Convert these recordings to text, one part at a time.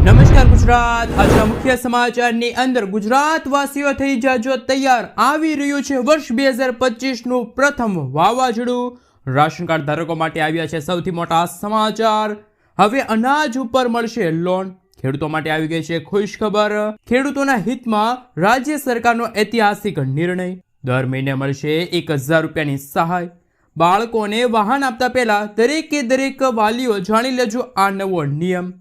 નમસ્કાર ગુજરાત। આજના મુખ્ય સમાચારની અંદર ગુજરાતવાસીઓ થઈ જાજો તૈયાર। આવી રહ્યું છે વર્ષ 2025 નું પ્રથમ વાવાઝોડું। રાશન કાર્ડ ધારકો માટે આવ્યા છે સૌથી મોટા સમાચાર। હવે અનાજ ઉપર મળશે લોન। ખેડૂતો માટે આવી ગઈ છે ખુશ ખબર। ખેડૂતોના હિતમાં રાજ્ય સરકારનો ઐતિહાસિક નિર્ણય। દર મહિને મળશે 1000 રૂપિયાની સહાય। બાળકોને વાહન આપતા પહેલા દરેક વાલીઓ જાણી લેજો આ નવો નિયમ।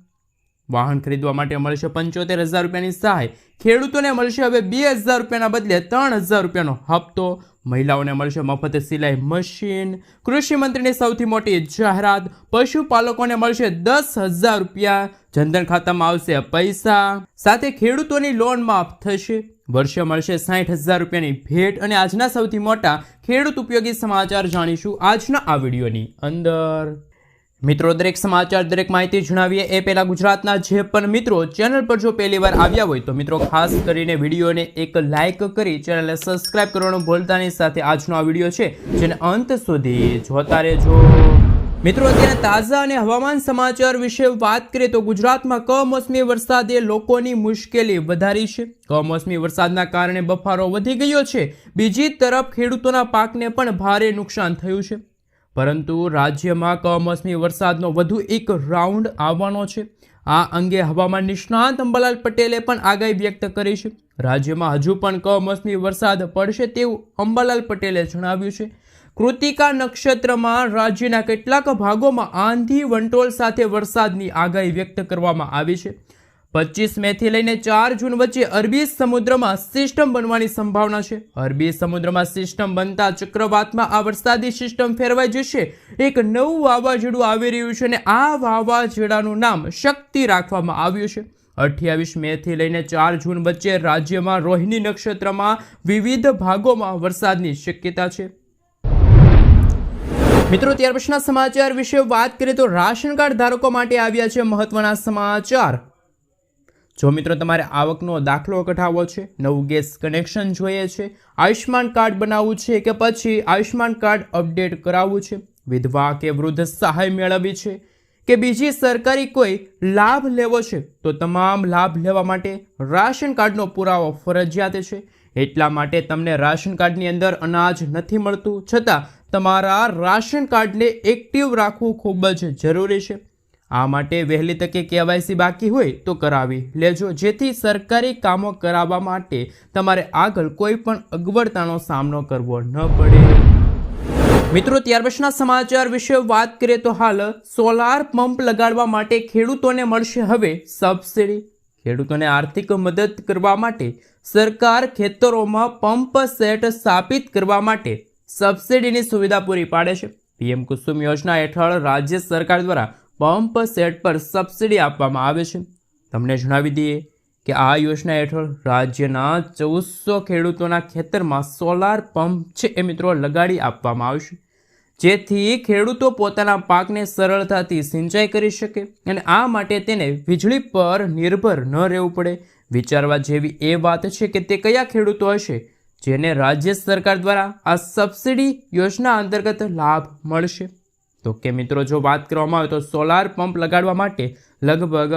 વાહન ખરીદવા માટે મળશે 75000 રૂપિયાની સહાય। ખેડૂતોને મળશે હવે 2000 રૂપિયાના બદલે 3000 રૂપિયાનો હપ્તો। મહિલાઓને મળશે મફત સિલાઈ મશીન। કૃષિ મંત્રીની સૌથી મોટી જાહેરાત। પશુપાલકોને મળશે 10000 રૂપિયા। જનધન ખાતામાં આવશે પૈસા। સાથે ખેડૂતોની લોન માફ થશે। વર્ષે મળશે 60000 રૂપિયાની ભેટ। અને આજના સૌથી મોટા ખેડૂત ઉપયોગી સમાચાર જાણીશું આજના આ વિડીયોની અંદર। મિત્રો, દરેક સમાચાર દરેક માહિતી જણાવીએ એ પહેલા ગુજરાતના જે પણ મિત્રો ચેનલ પર જો પહેલી વાર આવ્યા હોય તો મિત્રો ખાસ કરીને વિડીયોને એક લાઇક કરી ચેનલને સબસ્ક્રાઇબ કરવાનું ભૂલતા નહીં। સાથે આજનો આ વિડીયો છે જેને અંત સુધી જોતા રહેજો। મિત્રો, અત્યારે તાજા અને હવામાન સમાચાર વિશે વાત કરીએ તો ગુજરાતમાં કમોસમી વરસાદે લોકોની મુશ્કેલી વધારી છે। કમોસમી વરસાદના કારણે બફારો વધી ગયો છે। બીજી તરફ ખેડૂતોના પાકને પણ ભારે નુકસાન થયું છે। પરંતુ રાજ્યમાં કમોસમી વરસાદનો વધુ એક રાઉન્ડ આવવાનો છે। આ અંગે હવામાન નિષ્ણાત અંબાલાલ પટેલે પણ આગાહી વ્યક્ત કરી છે। રાજ્યમાં હજુ પણ કમોસમી વરસાદ પડશે તેવું અંબાલાલ પટેલે જણાવ્યું છે। કૃતિકા નક્ષત્રમાં રાજ્યના કેટલાક ભાગોમાં આંધી વંટોળ સાથે વરસાદની આગાહી વ્યક્ત કરવામાં આવી છે। 25 મેથી લઈને 4 જૂન વચ્ચે અરબી સમુદ્રમાં સિસ્ટમ બનવાની સંભાવના છે। અરબી સમુદ્રમાં સિસ્ટમ બનતા ચક્રવાતમાં આ વરસાદી સિસ્ટમ ફેરવાઈ જશે। એક નવું વાવાઝોડું આવી રહ્યું છે અને આ વાવાઝોડાનું નામ શક્તિ રાખવામાં આવ્યું છે। 28 મેથી લઈને 4 જૂન વચ્ચે રાજ્યમાં રોહિણી નક્ષત્રમાં વિવિધ ભાગોમાં વરસાદની શક્યતા છે। મિત્રો, ત્યાર પછીના સમાચાર વિશે વાત કરીએ તો રાશન કાર્ડ ધારકો માટે આવ્યા છે મહત્વના સમાચાર। જો મિત્રો તમારે આવકનો દાખલો કઢાવવો છે, નવું ગેસ કનેક્શન જોઈએ છે, આયુષ્માન કાર્ડ બનાવવું છે કે પછી આયુષ્માન કાર્ડ અપડેટ કરાવવું છે, વિધવા કે વૃદ્ધ સહાય મેળવવી છે કે બીજી સરકારી કોઈ લાભ લેવો છે તો તમામ લાભ લેવા માટે રાશન કાર્ડનો પુરાવો ફરજિયાત છે। એટલા માટે તમને રાશન કાર્ડની અંદર અનાજ નથી મળતું છતાં તમારા રાશન કાર્ડને એક્ટિવ રાખવું ખૂબ જ જરૂરી છે। આ માટે વહેલી તકે KYC બાકી હોય તો કરાવી લેજો જેથી સરકારી કામો કરાવવા માટે તમારે આગળ કોઈ પણ અગવડતાનો સામનો કરવો ન પડે। મિત્રો, ત્યાર પછીના સમાચાર વિશે વાત કરીએ તો હાલ સોલાર પંપ લગાડવા માટે ખેડૂતોને મળશે હવે સબસિડી। ખેડૂતોને આર્થિક મદદ કરવા માટે સરકાર ખેતરોમાં પંપ સેટ સ્થાપિત કરવા માટે સબસિડીની સુવિધા પૂરી પાડે છે। PM કુસુમ યોજના હેઠળ રાજ્ય સરકાર દ્વારા પંપ સેટ પર સબસિડી આપવામાં આવે છે। તમને જણાવી દઈએ કે આ યોજના હેઠળ રાજ્યના 1400 ખેડૂતોના ખેતરમાં સોલાર પંપ છે એ મિત્રો લગાડી આપવામાં આવશે જેથી ખેડૂતો પોતાના પાકને સરળતાથી સિંચાઈ કરી શકે અને આ માટે તેને વીજળી પર નિર્ભર ન રહેવું પડે। વિચારવા જેવી એ વાત છે કે તે કયા ખેડૂતો હશે જેને રાજ્ય સરકાર દ્વારા આ સબસિડી યોજના અંતર્ગત લાભ મળશે। તો કે મિત્રો, જો વાત કરવામાં આવે તો સોલાર પંપ લગાડવા માટે લગભગ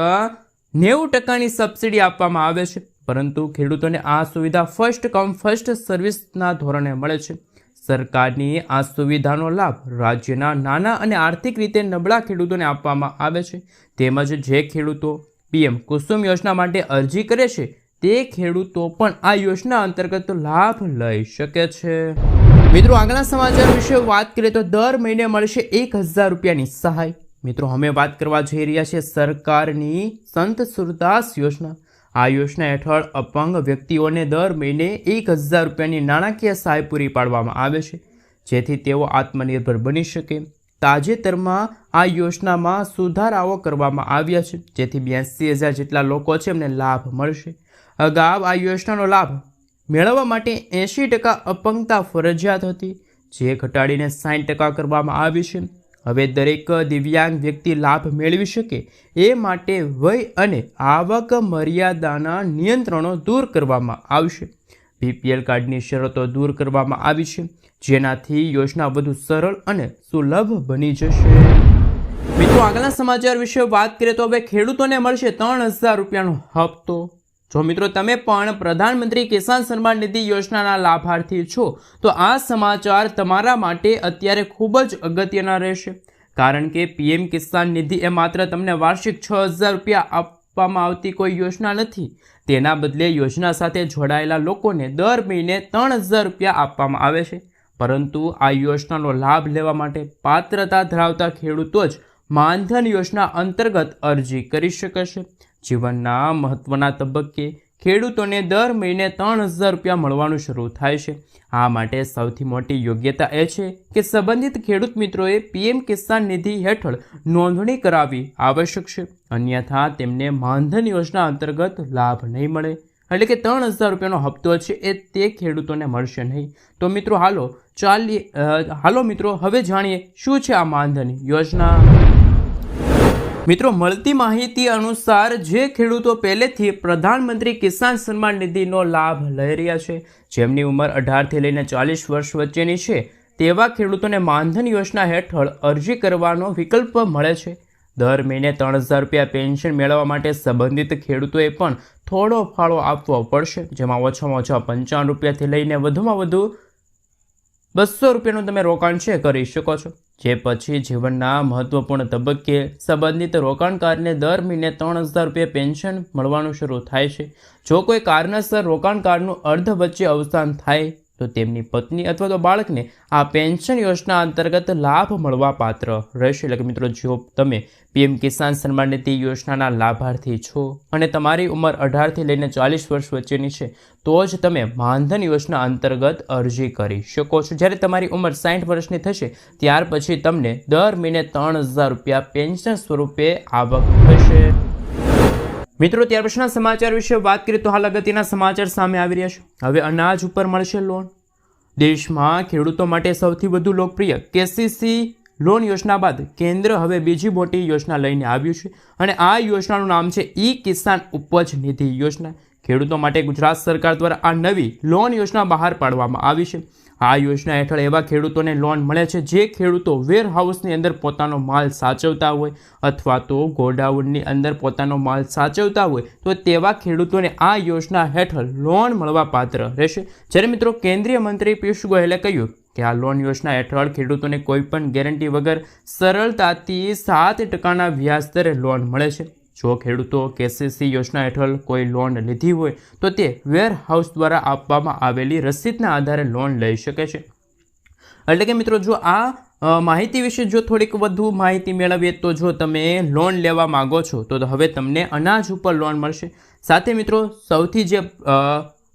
90% સબસિડી આપવામાં આવે છે પરંતુ ખેડૂતોને આ સુવિધા ફર્સ્ટ કમ ફર્સ્ટ સર્વિસના ધોરણે મળે છે। સરકારની આ સુવિધાનો લાભ રાજ્યના નાના અને આર્થિક રીતે નબળા ખેડૂતોને આપવામાં આવે છે તેમજ જે ખેડૂતો PM કુસુમ યોજના માટે અરજી કરે છે તે ખેડૂતો પણ આ યોજના અંતર્ગત લાભ લઈ શકે છે। મિત્રો, આગળના સમાચાર વિશે વાત કરીએ તો દર મહિને મળશે 1000 રૂપિયાની સહાય। મિત્રો, અમે વાત કરવા જઈ રહ્યા છીએ સરકારની સંત સુરદાસ યોજના। આ યોજના હેઠળ અપંગ વ્યક્તિઓને દર મહિને 1000 રૂપિયાની નાણાકીય સહાય પૂરી પાડવામાં આવે છે જેથી તેઓ આત્મનિર્ભર બની શકે। તાજેતરમાં આ યોજનામાં સુધારાઓ કરવામાં આવ્યા છે જેથી 82000 જેટલા લોકો છે એમને લાભ મળશે। અગાઉ આ યોજનાનો લાભ મેળવવા માટે 80% અપંગતા ફરજિયાત હતી જે ઘટાડીને 60% કરવામાં આવી છે। હવે દરેક દિવ્યાંગ વ્યક્તિ લાભ મેળવી શકે એ માટે વય અને આવક મર્યાદાના નિયંત્રણો દૂર કરવામાં આવશે। BPL કાર્ડની શરતો દૂર કરવામાં આવી છે જેનાથી યોજના વધુ સરળ અને સુલભ બની જશે। મિત્રો આગળના સમાચાર વિશે વાત કરીએ તો હવે ખેડૂતોને મળશે 3000 રૂપિયાનો હપ્તો. જો મિત્રો તમે પણ પ્રધાનમંત્રી કિસાન સન્માન નિધિ યોજનાના લાભાર્થી છો તો આ સમાચાર તમારા માટે અત્યારે ખૂબ જ અગત્યના રહેશે, કારણ કે પીએમ કિસાન નિધિ એ માત્ર તમને વાર્ષિક 6000 રૂપિયા આપવામાં આવતી કોઈ યોજના નથી. તેના બદલે યોજના સાથે જોડાયેલા લોકોને દર મહિને 3000 રૂપિયા આપવામાં આવે છે. પરંતુ આ યોજનાનો લાભ લેવા માટે પાત્રતા ધરાવતા ખેડૂતો જ માનધન યોજના અંતર્ગત અરજી કરી શકે છે. જીવનના મહત્વના તબક્કે ખેડૂતોને દર મહિને 3000 રૂપિયા મળવાનું શરૂ થાય છે. આ માટે સૌથી મોટી યોગ્યતા એ છે કે સંબંધિત ખેડૂત મિત્રોએ પીએમ કિસાન નિધિ હેઠળ નોંધણી કરાવવી આવશ્યક છે, અન્યથા તેમને માનધન યોજના અંતર્ગત લાભ નહીં મળે. એટલે કે 3000 રૂપિયાનો હપ્તો છે એ તે ખેડૂતોને મળશે નહીં. તો મિત્રો હાલો મિત્રો હવે જાણીએ શું છે આ માનધન યોજના. મિત્રો મળતી માહિતી અનુસાર જે ખેડૂતો પહેલેથી પ્રધાનમંત્રી કિસાન સન્માન નિધિનો લાભ લઈ રહ્યા છે, જેમની ઉંમર 18થી લઈને 40 વર્ષ વચ્ચેની છે, તેવા ખેડૂતોને માનધન યોજના હેઠળ અરજી કરવાનો વિકલ્પ મળે છે. દર મહિને 3000 રૂપિયા પેન્શન મેળવવા માટે સંબંધિત ખેડૂતોએ પણ થોડો ફાળો આપવો પડશે, જેમાં ઓછામાં ઓછા 55 રૂપિયાથી લઈને વધુમાં વધુ 200 રૂપિયાનું તમે રોકાણ છે કરી શકો છો. જે પછી જીવનના મહત્વપૂર્ણ તબક્કે સંબંધિત રોકાણકારને દર મહિને 3000 રૂપિયા પેન્શન મળવાનું શરૂ થાય છે. જો કોઈ કારણસર રોકાણકારનું અર્ધ વચ્ચે અવસાન થાય તો તેમની પત્ની અથવા તો બાળકને આ પેન્શન યોજના અંતર્ગત લાભ મળવા પાત્ર રહેશે. એટલે કે મિત્રો જો તમે પીએમ કિસાન સન્માન નિધિ યોજનાના લાભાર્થી છો અને તમારી ઉંમર 18થી લઈને 40 વર્ષ વચ્ચેની છે તો જ તમે માનધન યોજના અંતર્ગત અરજી કરી શકો છો. જ્યારે તમારી ઉંમર 60 વર્ષની થશે ત્યાર પછી તમને દર મહિને 3000 રૂપિયા પેન્શન સ્વરૂપે આવક થશે. મિત્રો ત્યાર પછીના સમાચાર વિશે વાત કરીએ તો હાલ અગત્યના સમાચાર સામે આવી રહ્યા છે. હવે અનાજ ઉપર મળશે લોન. દેશમાં ખેડૂતો માટે સૌથી વધુ લોકપ્રિય કેસીસી લોન યોજના બાદ કેન્દ્ર હવે બીજી મોટી યોજના લઈને આવ્યું છે અને આ યોજનાનું નામ છે ઈ કિસાન ઉપજ નિધિ યોજના. ખેડૂતો માટે ગુજરાત સરકાર દ્વારા આ નવી લોન યોજના બહાર પાડવામાં આવી છે. આ યોજના હેઠળ એવા ખેડૂતોને લોન મળે છે જે ખેડૂતો વેરહાઉસની અંદર પોતાનો માલ સાચવતા હોય અથવા તો ગોડાઉનની અંદર પોતાનો માલ સાચવતા હોય તો તેવા ખેડૂતોને આ યોજના હેઠળ લોન મળવા પાત્ર રહેશે. જ્યારે મિત્રો કેન્દ્રીય મંત્રી પિયુષ ગોયલે કહ્યું કે આ લોન યોજના હેઠળ ખેડૂતોને કોઈપણ ગેરંટી વગર સરળતાથી 7% વ્યાજ દરે લોન મળે છે. જો ખેડૂતો કેસીસી યોજના હેઠળ કોઈ લોન લીધી હોય તો તે વેરહાઉસ દ્વારા આપવામાં આવેલી રસીદના આધારે લોન લઈ શકે છે. એટલે કે મિત્રો જો આ માહિતી વિશે જો થોડીક વધુ માહિતી મેળવીએ તો જો તમે લોન લેવા માગો છો તો હવે તમને અનાજ ઉપર લોન મળશે. સાથે મિત્રો સૌથી જે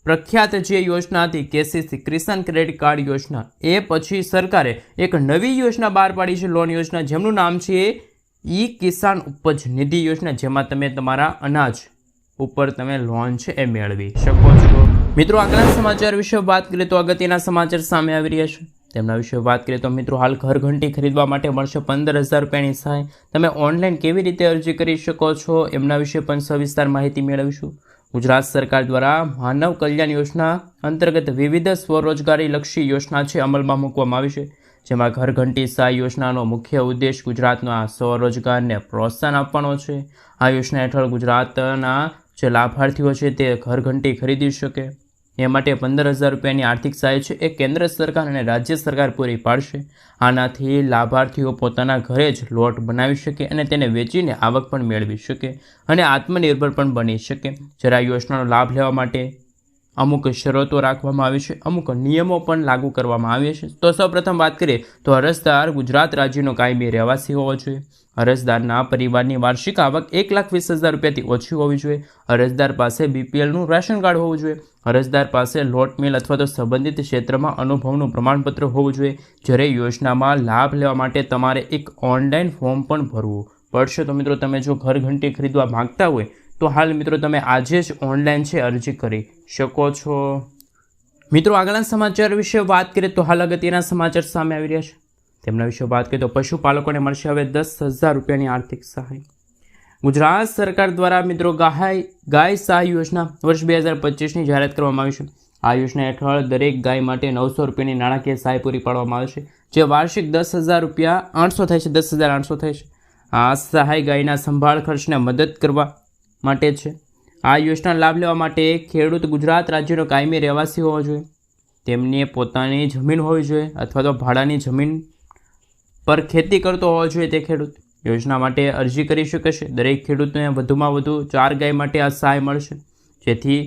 પ્રખ્યાત જે યોજના હતી કેસીસી કિસાન ક્રેડિટ કાર્ડ યોજના, એ પછી સરકારે એક નવી યોજના બહાર પાડી છે લોન યોજના, જેમનું નામ છે ઈ કિસાન ઉપજ નિધિ યોજના, જેમાં તમે તમારા અનાજ ઉપર તમે લોન છે એ મેળવી શકો છો. મિત્રો આગળના સમાચાર વિશે વાત કરીએ તો અગત્યના સમાચાર સામે આવી રહ્યા છે. તેમના વિશે વાત કરીએ તો મિત્રો હાલ ઘરઘંટી ખરીદવા માટે મળશે 15000 રૂપિયાની સહાય. તમે ઓનલાઈન કેવી રીતે અરજી કરી શકો છો એમના વિશે પણ સવિસ્તાર માહિતી મેળવીશું. ગુજરાત સરકાર દ્વારા માનવ કલ્યાણ યોજના અંતર્ગત વિવિધ સ્વરોજગારી લક્ષી યોજના છે અમલમાં મૂકવામાં આવી છે, જેમાં ઘરઘંટી સહાય યોજનાનો મુખ્ય ઉદ્દેશ ગુજરાતના સ્વરોજગારને પ્રોત્સાહન આપવાનો છે. આ યોજના હેઠળ ગુજરાતના જે લાભાર્થીઓ છે તે ઘરઘંટી ખરીદી શકે. એ માટે 15000 રૂપિયાની આર્થિક સહાય છે એ કેન્દ્ર સરકાર અને રાજ્ય સરકાર પૂરી પાડશે. આનાથી લાભાર્થીઓ પોતાના ઘરે જ લોટ બનાવી શકે અને તેને વેચીને આવક પણ મેળવી શકે અને આત્મનિર્ભર પણ બની શકે. જ્યારે આ યોજનાનો લાભ લેવા માટે અમુક શરતો રાખવામાં આવી છે, અમુક નિયમો પણ લાગુ કરવામાં આવ્યા છે. તો સૌપ્રથમ વાત કરીએ તો અરજદાર ગુજરાત રાજ્યનો કાયમી રહેવાસી હોવો જોઈએ. અરજદારના પરિવારની વાર્ષિક આવક 1,20,000 રૂપિયાથી ઓછી હોવી જોઈએ. અરજદાર પાસે બીપીએલનું રેશન કાર્ડ હોવું જોઈએ. અરજદાર પાસે લોટ મિલ અથવા તો સંબંધિત ક્ષેત્રમાં અનુભવનું પ્રમાણપત્ર હોવું જોઈએ. જ્યારે યોજનામાં લાભ લેવા માટે તમારે એક ઓનલાઈન ફોર્મ પણ ભરવું પડશે. તો મિત્રો તમે જો ઘરઘંટી ખરીદવા માંગતા હોય તો હાલ મિત્રો તમે આજે જ ઓનલાઈન છે અરજી કરી શકો છો. મિત્રો આગળના સમાચાર વિશે વાત કરીએ તો હાલ અગત્યના સમાચાર સામે આવી રહ્યા છે. તેમના વિશે વાત કરીએ તો પશુપાલકોને મળશે હવે 10,000 રૂપિયાની આર્થિક સહાય. ગુજરાત સરકાર દ્વારા મિત્રો ગાય સહાય યોજના વર્ષ 2025ની જાહેરાત કરવામાં આવી છે. આ યોજના હેઠળ દરેક ગાય માટે 900 રૂપિયાની નાણાકીય સહાય પૂરી પાડવામાં આવે છે, જે વાર્ષિક 10,000 રૂપિયા 800 થાય છે, 10,800 થાય છે. આ સહાય ગાયના સંભાળ ખર્ચને મદદ કરવા માટે છે. આ યોજના લાભ લેવા માટે ખેડૂત ગુજરાત રાજ્યનો કાયમી રહેવાસી હોવો જોઈએ, તેમની પોતાની જમીન હોવી જોઈએ અથવા તો ભાડાની જમીન પર ખેતી કરતો હોવો જોઈએ. તે ખેડૂત યોજના માટે અરજી કરી શકે છે. દરેક ખેડૂતને વધુમાં વધુ 4 ગાય માટે આ સહાય મળશે, જેથી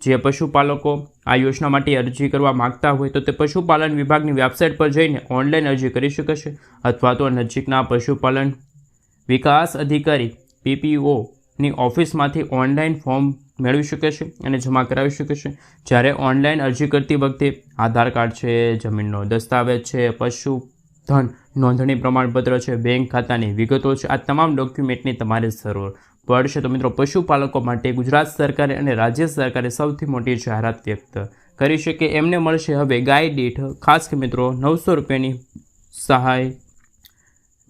જે પશુપાલકો આ યોજના માટે અરજી કરવા માગતા હોય તો તે પશુપાલન વિભાગની વેબસાઇટ પર જઈને ઓનલાઈન અરજી કરી શકે છે અથવા તો નજીકના પશુપાલન વિકાસ અધિકારી PPOની ઓફિસમાંથી ઓનલાઈન ફોર્મ મેળવી શકે છે અને જમા કરાવી શકે છે. જ્યારે ઓનલાઈન અરજી કરતી વખતે આધાર કાર્ડ છે, જમીનનો દસ્તાવેજ છે, પશુધન નોંધણી પ્રમાણપત્ર છે, બેંક ખાતાની વિગતો છે, આ તમામ ડોક્યુમેન્ટની તમારે જરૂર પડશે. તો મિત્રો પશુપાલકો માટે ગુજરાત સરકારે અને રાજ્ય સરકારે સૌથી મોટી જાહેરાત વ્યક્ત કરી છે કે એમને મળશે હવે ગાય દીઠ ખાસ કે મિત્રો 900 રૂપિયાની સહાય.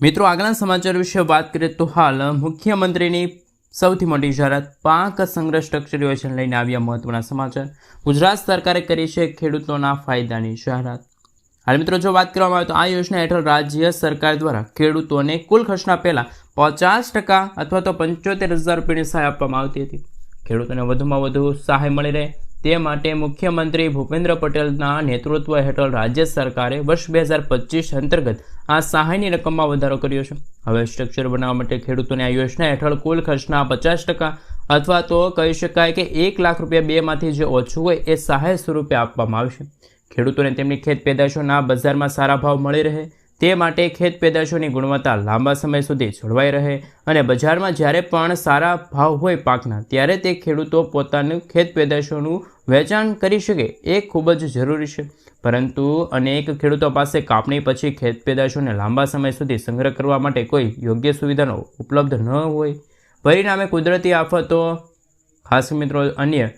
મિત્રો આગળના સમાચાર વિશે વાત કરીએ તો હાલ મુખ્યમંત્રીની સૌથી મોટી જાહેરાત પાક સંગ્રહ સ્ટ્રક્ચર યોજના લઈને આવ્યા મહત્વના સમાચાર. ગુજરાત સરકારે કરી છે ખેડૂતોના ફાયદાની જાહેરાત. હાલ મિત્રો જો વાત કરવામાં આવે તો આ યોજના હેઠળ રાજ્ય સરકાર દ્વારા ખેડૂતોને કુલ ખર્ચના પહેલા 50% અથવા તો 75,000 રૂપિયાની સહાય આપવામાં આવતી હતી. ખેડૂતોને વધુમાં વધુ સહાય મળી રહે તે માટે મુખ્યમંત્રી ભૂપેન્દ્ર પટેલના નેતૃત્વ હેઠળ રાજ્ય સરકારે વર્ષ 2025 અંતર્ગત આ સહાયની રકમમાં વધારો કર્યો છે. હવે સ્ટ્રક્ચર બનાવવા માટે ખેડૂતોને આ યોજના હેઠળ કુલ ખર્ચના 50% અથવા તો કહી શકાય કે 1 લાખ રૂપિયા બેમાંથી જે ઓછું હોય એ સહાય સ્વરૂપે આપવામાં આવશે. ખેડૂતોને તેમની ખેત પેદાશોના બજારમાં સારા ભાવ મળી રહે તે માટે ખેત પેદાશોની ગુણવત્તા લાંબા સમય સુધી જળવાઈ રહે અને બજારમાં જ્યારે પણ સારા ભાવ હોય પાકના ત્યારે તે ખેડૂતો પોતાનું ખેત પેદાશોનું વેચાણ કરી શકે એ ખૂબ જ જરૂરી છે. પરંતુ અનેક ખેડૂતો પાસે કાપણી પછી ખેત પેદાશોને લાંબા સમય સુધી સંગ્રહ કરવા માટે કોઈ યોગ્ય સુવિધાનો ઉપલબ્ધ ન હોય. પરિણામે કુદરતી આફતો ખાસ મિત્રો અન્ય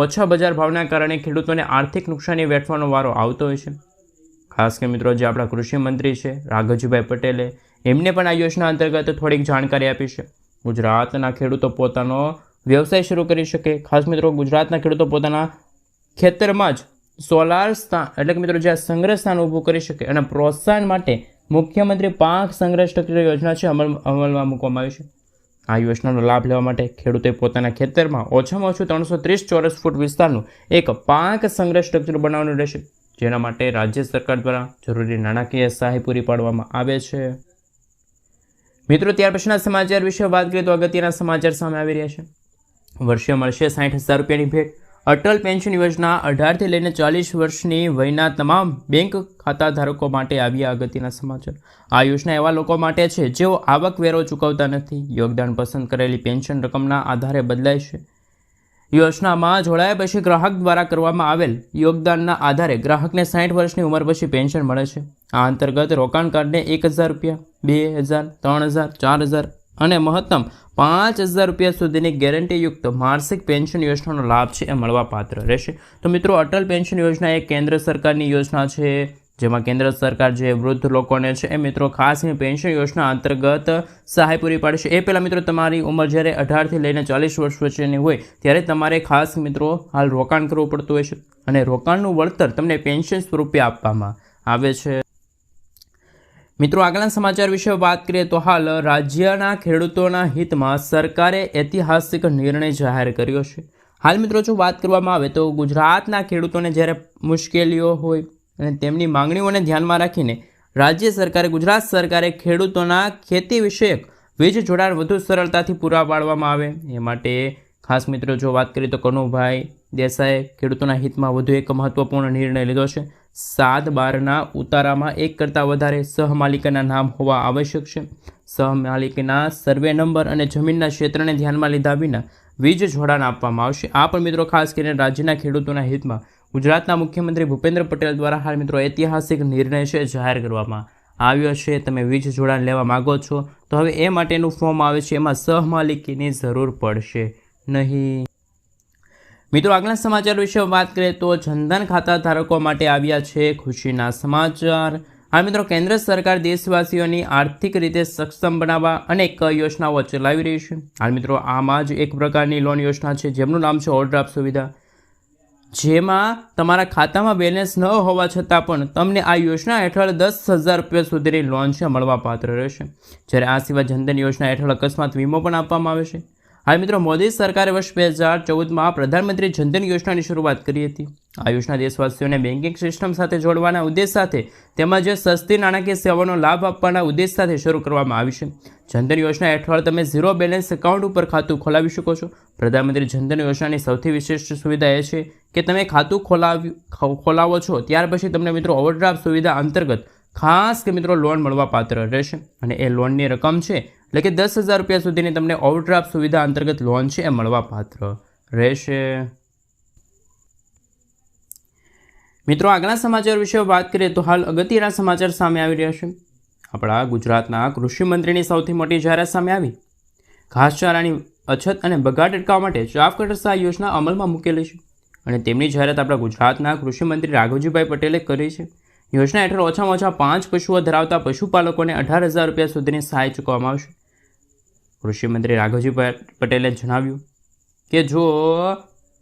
ઓછા બજાર ભાવના કારણે ખેડૂતોને આર્થિક નુકસાની વેઠવાનો વારો આવતો હોય છે. ખાસ કે મિત્રો જે આપણા કૃષિ મંત્રી છે રાઘવજીભાઈ પટેલે એમને પણ આ યોજના અંતર્ગત થોડીક જાણકારી આપી છે. ગુજરાતના ખેડૂતો પોતાનો વ્યવસાય શરૂ કરી શકે. ખાસ મિત્રો ગુજરાતના ખેડૂતો પોતાના ખેતરમાં જ સોલાર સ્થાન એટલે કે મિત્રો જે આ સંગ્રહ સ્થાન ઊભું કરી શકે અને પ્રોત્સાહન માટે મુખ્યમંત્રી પાક સંગ્રહ સ્ટ્રક્ચર યોજના છે અમલમાં મૂકવામાં આવી છે. આ યોજનાનો લાભ લેવા માટે ખેડૂતે પોતાના ખેતરમાં ઓછામાં ઓછું 330 ચોરસ ફૂટ વિસ્તારનું એક પાક સંગ્રહ સ્ટ્રક્ચર બનાવવાનું રહેશે, જેના માટે રાજ્ય સરકાર દ્વારા જરૂરી નાણાકીય સહાય પૂરી પાડવામાં આવે છે. મિત્રો ત્યાર પછીના સમાચાર વિશે વાત કરીએ તો અગત્યના સમાચાર સામે આવી રહ્યા છે. વર્ષે મળશે 60,000 રૂપિયાની ભેટ. અટલ પેન્શન યોજના 18 થી લઈને 40 વર્ષની વયના તમામ બેંક ખાતા ધારકો માટે આવ્યા અગત્યના સમાચાર. આ યોજના એવા લોકો માટે છે જેઓ આવકવેરો ચૂકવતા નથી. યોગદાન પસંદ કરેલી પેન્શન રકમના આધારે બદલાય છે. યોજનામાં જોડાયા પછી ગ્રાહક દ્વારા કરવામાં આવેલ યોગદાનના આધારે ગ્રાહકને 60 વર્ષની ઉંમર પછી પેન્શન મળે છે. આ અંતર્ગત રોકાણકારને 1,000 રૂપિયા, 2,000, 3,000, 4,000 અને મહત્તમ 5,000 રૂપિયા સુધીની ગેરંટીયુક્ત માસિક પેન્શન યોજનાનો લાભ છે એ મળવાપાત્ર રહેશે. તો મિત્રો અટલ પેન્શન યોજના એ કેન્દ્ર સરકારની યોજના છે, જેમાં કેન્દ્ર સરકાર જે વૃદ્ધ લોકોને છે એ મિત્રો ખાસ પેન્શન યોજના અંતર્ગત સહાય પૂરી પાડશે. એ પહેલાં મિત્રો તમારી ઉંમર જ્યારે 18 થી લઈને 40 વર્ષ વચ્ચેની હોય ત્યારે તમારે ખાસ મિત્રો હાલ રોકાણ કરવું પડતું હોય છે અને રોકાણનું વળતર તમને પેન્શન સ્વરૂપે આપવામાં આવે છે. મિત્રો આગળના સમાચાર વિશે વાત કરીએ તો હાલ રાજ્યના ખેડૂતોના હિતમાં સરકારે ઐતિહાસિક નિર્ણય જાહેર કર્યો છે. હાલ મિત્રો જો વાત કરવામાં આવે તો ગુજરાતના ખેડૂતોને જ્યારે મુશ્કેલીઓ હોય અને તેમની માંગણીઓને ધ્યાનમાં રાખીને ગુજરાત સરકારે ખેડૂતોના ખેતી વિષયક વીજ જોડાણ વધુ સરળતાથી પૂરા પાડવામાં આવે એ માટે ખાસ મિત્રો જો વાત કરીએ તો કનુભાઈ દેસાઈએ ખેડૂતોના હિતમાં વધુ એક મહત્વપૂર્ણ નિર્ણય લીધો છે. 7/12ના ઉતારામાં 1 કરતાં વધારે સહમાલિકીના નામ હોવા આવશ્યક છે. સહમાલિકીના સર્વે નંબર અને જમીનના ક્ષેત્રને ધ્યાનમાં લીધા વિના વીજ જોડાણ આપવામાં આવશે. આ પણ મિત્રો ખાસ કરીને રાજ્યના ખેડૂતોના હિતમાં ગુજરાતના મુખ્યમંત્રી ભૂપેન્દ્ર પટેલ દ્વારા હાલ મિત્રો ઐતિહાસિક નિર્ણય છે જાહેર કરવામાં આવ્યો છે. તમે વીજ જોડાણ લેવા માગો છો તો હવે એ માટેનું ફોર્મ આવે છે, એમાં સહમાલિકીની જરૂર પડશે નહીં. મિત્રો આગળના સમાચાર વિશે વાત કરીએ તો જનધન ખાતા ધારકો માટે આવ્યા છે ખુશીના સમાચાર. હા મિત્રો કેન્દ્ર સરકાર દેશવાસીઓની આર્થિક રીતે સક્ષમ બનાવવા અનેક યોજનાઓ ચલાવી રહી છે. હાલ મિત્રો આમાં જ એક પ્રકારની લોન યોજના છે જેમનું નામ છે ઓવરડ્રાફ્ટ સુવિધા. જેમાં તમારા ખાતામાં બેલેન્સ ન હોવા છતાં પણ તમને આ યોજના હેઠળ 10,000 રૂપિયા સુધીની લોન છે મળવાપાત્ર રહેશે. જ્યારે આ સિવાય જનધન યોજના હેઠળ અકસ્માત વીમો પણ આપવામાં આવે છે. હાલ મિત્રો, મોદી સરકારે વર્ષ 2014માં પ્રધાનમંત્રી જનધન યોજનાની શરૂઆત કરી હતી. આ યોજના દેશવાસીઓને બેન્કિંગ સિસ્ટમ સાથે જોડવાના ઉદ્દેશ સાથે તેમજ સસ્તી નાણાકીય સેવાનો લાભ આપવાના ઉદ્દેશ સાથે શરૂ કરવામાં આવી છે. જનધન યોજના હેઠળ તમે ઝીરો બેલેન્સ એકાઉન્ટ ઉપર ખાતું ખોલાવી શકો છો. પ્રધાનમંત્રી જનધન યોજનાની સૌથી વિશિષ્ટ સુવિધા એ છે કે તમે ખાતું ખોલાવો છો ત્યાર પછી તમને મિત્રો ઓવરડ્રાફ્ટ સુવિધા અંતર્ગત ખાસ કે મિત્રો લોન મળવાપાત્ર રહેશે. અને એ લોનની રકમ છે એટલે કે 10,000 રૂપિયા સુધીની તમને ઓવરડ્રાફ્ટ સુવિધા અંતર્ગત લોન છે એ મળવાપાત્ર રહેશે. મિત્રો, આગળના સમાચાર વિશે વાત કરીએ તો હાલ અગત્યના સમાચાર સામે આવી રહ્યા છે. આપણા ગુજરાતના કૃષિ મંત્રીની સૌથી મોટી જાહેરાત સામે આવી. ઘાસચારાની અછત અને બગાડ અટકાવવા માટે ચાફ કટર સહાય યોજના અમલમાં મૂકેલી છે. અને તેમની જાહેરાત આપણા ગુજરાતના કૃષિ મંત્રી રાઘવજીભાઈ પટેલે કરી છે. યોજના હેઠળ ઓછામાં ઓછા 5 પશુઓ ધરાવતા પશુપાલકોને 18,000 રૂપિયા સુધીની સહાય ચૂકવવામાં આવશે. કૃષિ મંત્રી રાઘવજીભાઈ પટેલે જણાવ્યું કે જો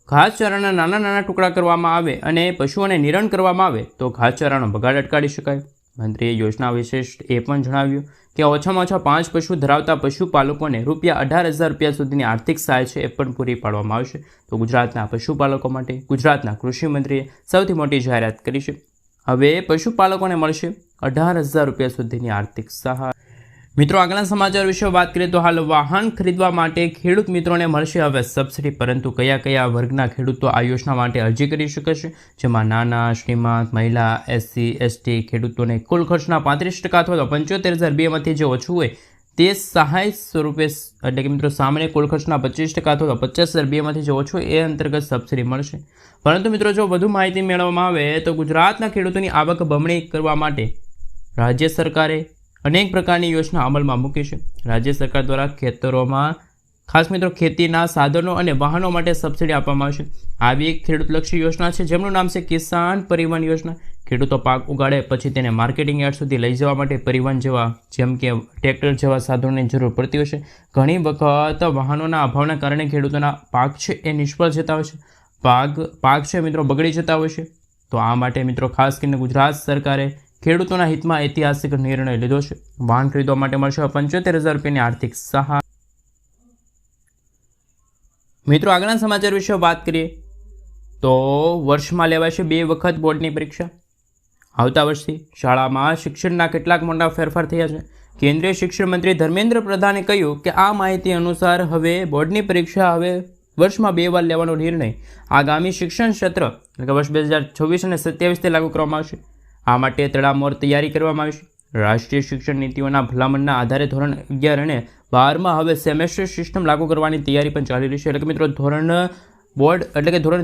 ઘાસચારાના નાના નાના ટુકડા કરવામાં આવે અને પશુઓને નિરણ કરવામાં આવે તો ઘાસચારાનો બગાડ અટકાવી શકાય. મંત્રીએ યોજના વિશેષ એ પણ જણાવ્યું કે ઓછામાં ઓછા 5 પશુ ધરાવતા પશુપાલકોને ₹18,000 રૂપિયા સુધીની આર્થિક સહાય છે એ પણ પૂરી પાડવામાં આવશે. તો ગુજરાતના પશુપાલકો માટે ગુજરાતના કૃષિ મંત્રીએ સૌથી મોટી જાહેરાત કરી છે. હવે પશુપાલકોને મળશે 18,000 રૂપિયા સુધીની આર્થિક સહાય. મિત્રો, આગળના સમાચાર વિશે વાત કરીએ તો હાલ વાહન ખરીદવા માટે ખેડૂત મિત્રોને મળશે હવે સબસિડી. પરંતુ કયા કયા વર્ગના ખેડૂતો આ યોજના માટે અરજી કરી શકે છે? જેમાં નાના, શ્રીમંત, મહિલા, SC, ST ખેડૂતોને કુલ ખર્ચના 35% અથવા તો 75,002માંથી જે ઓછું હોય તે સહાય સ્વરૂપે એટલે કે મિત્રો સામાન્ય કુલ ખર્ચના 25% અથવા તો 50,002માંથી જે ઓછું એ અંતર્ગત સબસિડી મળશે. પરંતુ મિત્રો, જો વધુ માહિતી મેળવવામાં આવે તો ગુજરાતના ખેડૂતોની આવક બમણી કરવા માટે રાજ્ય સરકારે અનેક પ્રકારની યોજના અમલમાં મૂકી છે. રાજ્ય સરકાર દ્વારા ખેતરોમાં ખાસ મિત્રો ખેતીના સાધનો અને વાહનો માટે સબસિડી આપવામાં આવશે. આવી એક ખેડૂતલક્ષી યોજના છે જેમનું નામ છે કિસાન પરિવહન યોજના. ખેડૂતો પાક ઉગાડે પછી તેને માર્કેટિંગ યાર્ડ સુધી લઈ જવા માટે પરિવહન જેવા જેમ કે ટ્રેક્ટર જેવા સાધનોની જરૂર પડતી હોય છે. ઘણી વખત વાહનોના અભાવના કારણે ખેડૂતોના પાક છે એ નિષ્ફળ જતા હોય છે. પાક છે મિત્રો બગડી જતા હોય છે. તો આ માટે મિત્રો ખાસ કરીને ગુજરાત સરકારે ખેડૂતોના હિતમાં ઐતિહાસિક નિર્ણય લીધો છે. વાહન ખરીદવા માટે મળશે 75,000 રૂપિયાની આર્થિક સહાય. મિત્રો, આગળના સમાચાર વિશે વાત કરીએ તો વર્ષમાં લેવાશે 2 વખત બોર્ડની પરીક્ષા. આવતા વર્ષથી શાળામાં શિક્ષણના કેટલાક મોટા ફેરફાર થયા છે. કેન્દ્રીય શિક્ષણ મંત્રી ધર્મેન્દ્ર પ્રધાને કહ્યું કે આ માહિતી અનુસાર હવે બોર્ડની પરીક્ષા વર્ષમાં 2 વાર લેવાનો નિર્ણય આગામી શિક્ષણ સત્ર એટલે કે વર્ષ 2026 અને 27 લાગુ કરવામાં આવશે. આ માટે તડામાર તૈયારી કરવામાં આવી છે. રાષ્ટ્રીય શિક્ષણ નીતિઓના ભલામણના આધારે ધોરણ 11 અને 12માં હવે સેમેસ્ટર સિસ્ટમ લાગુ કરવાની તૈયારી પણ ચાલી રહી છે. એટલે કે મિત્રો ધોરણ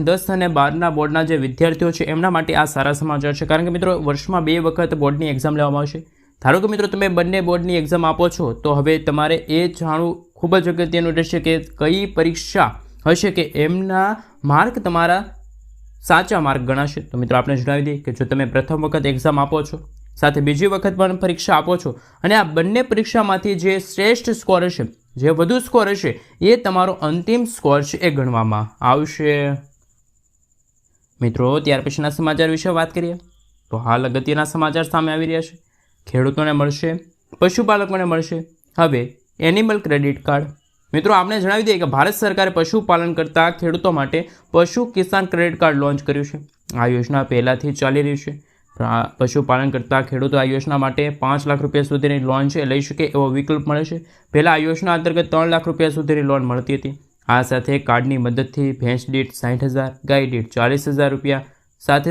10 અને 12ના બોર્ડના જે વિદ્યાર્થીઓ છે એમના માટે આ સારા સમાચાર છે. કારણ કે મિત્રો વર્ષમાં 2 વખત બોર્ડની એક્ઝામ લેવામાં આવશે. ધારો કે મિત્રો તમે બંને બોર્ડની એક્ઝામ આપો છો તો હવે તમારે એ જાણવું ખૂબ જ અગત્યનું રહેશે કે કઈ પરીક્ષા હશે કે એમના માર્ક તમારા સાચા માર્ક ગણાશે. તો મિત્રો આપણે જણાવી દઈએ કે જો તમે પ્રથમ વખત એક્ઝામ આપો છો સાથે બીજી વખત પણ પરીક્ષા આપો છો અને આ બંને પરીક્ષામાંથી જે શ્રેષ્ઠ સ્કોર હશે જે વધુ સ્કોર હશે એ તમારો અંતિમ સ્કોર છે એ ગણવામાં આવશે. મિત્રો, ત્યાર પછીના સમાચાર વિશે વાત કરીએ તો હાલ અગત્યના સમાચાર સામે આવી રહ્યા છે. ખેડૂતોને મળશે પશુપાલકોને મળશે હવે એનિમલ ક્રેડિટ કાર્ડ. મિત્રો, આપણે જણાવી દઈએ કે ભારત સરકારે પશુપાલન કરતા ખેડૂતો માટે પશુ કિસાન ક્રેડિટ કાર્ડ લોન્ચ કર્યું છે. આ યોજના પહેલાંથી ચાલી રહી છે. પશુપાલન કરતા ખેડૂતો આ યોજના માટે 5 લાખ રૂપિયા સુધીની લોન છે લઈ શકે એવો વિકલ્પ મળે છે. પહેલાં આ યોજના અંતર્ગત 3 લાખ રૂપિયા સુધીની લોન મળતી હતી. આ સાથે કાર્ડની મદદથી ભેંસ દીઠ 60,000, ગાય દીઠ 40,000 રૂપિયા.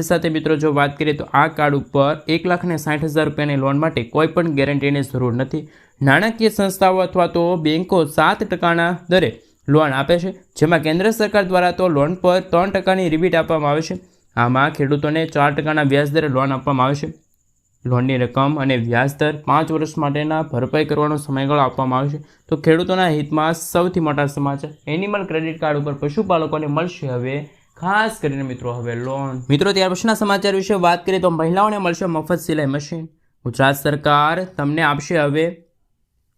સાથે મિત્રો જો વાત કરીએ તો આ કાર્ડ ઉપર 1,60,000 રૂપિયાની લોન માટે કોઈ પણ ગેરંટીની જરૂર નથી. નાણાકીય સંસ્થાઓ અથવા તો બેન્કો 7% દરે લોન આપે છે, જેમાં કેન્દ્ર સરકાર દ્વારા તો લોન પર 3%ની રિબીટ આપવામાં આવે છે. આમાં ખેડૂતોને 4%ના વ્યાજ દરે લોન આપવામાં આવે છે. લોનની રકમ અને વ્યાજદર 5 વર્ષ માટેના ભરપાઈ કરવાનો સમયગાળો આપવામાં આવે છે. તો ખેડૂતોના હિતમાં સૌથી મોટા સમાચાર એનિમલ ક્રેડિટ કાર્ડ ઉપર પશુપાલકોને મળશે હવે ખાસ કરીને મિત્રો હવે લોન. મિત્રો, ત્યાર પછીના સમાચાર વિશે વાત કરીએ તો મહિલાઓને મળશે મફત સિલાઈ મશીન. ગુજરાત સરકાર તમને આપશે હવે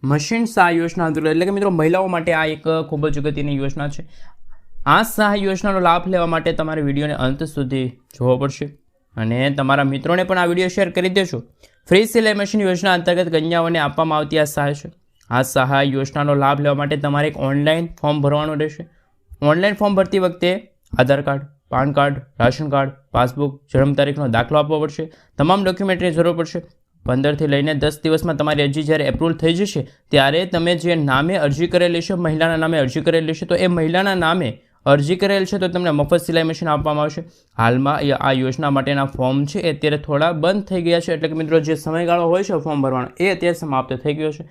મશીન સહાય યોજના અંતર્ગત એટલે કે મિત્રો મહિલાઓ માટે આ એક ખૂબ જ અગત્યની યોજના છે. આ સહાય યોજનાનો લાભ લેવા માટે તમારે વિડીયોને અંત સુધી જોવો પડશે અને તમારા મિત્રોને પણ આ વિડીયો શેર કરી દેજો. ફ્રી સિલાઈ મશીન યોજના અંતર્ગત કન્યાઓને આપવામાં આવતી આ સહાય છે. આ સહાય યોજનાનો લાભ લેવા માટે તમારે એક ઓનલાઈન ફોર્મ ભરવાનું રહેશે. ઓનલાઈન ફોર્મ ભરતી વખતે Aadhaar card, PAN card, ration card, passbook, જન્મ તારીખનો દાખલો આપવો પડશે. તમામ ડોક્યુમેન્ટની જરૂર પડશે. 15થી લઈને 10 દિવસમાં તમારી અરજી જ્યારે એપ્રુવલ થઈ જશે ત્યારે તમે જે નામે અરજી કરેલી છે, મહિલાના નામે અરજી કરેલી છે, તો એ મહિલાના નામે અરજી કરેલ છે તો તમને મફત સિલાઈ મશીન આપવામાં આવશે. હાલમાં આ યોજના માટેના ફોર્મ છે એ અત્યારે થોડા બંધ થઈ ગયા છે, એટલે કે મિત્રો જે સમયગાળો હોય છે ફોર્મ ભરવાનો એ અત્યારે સમાપ્ત થઈ ગયો છે.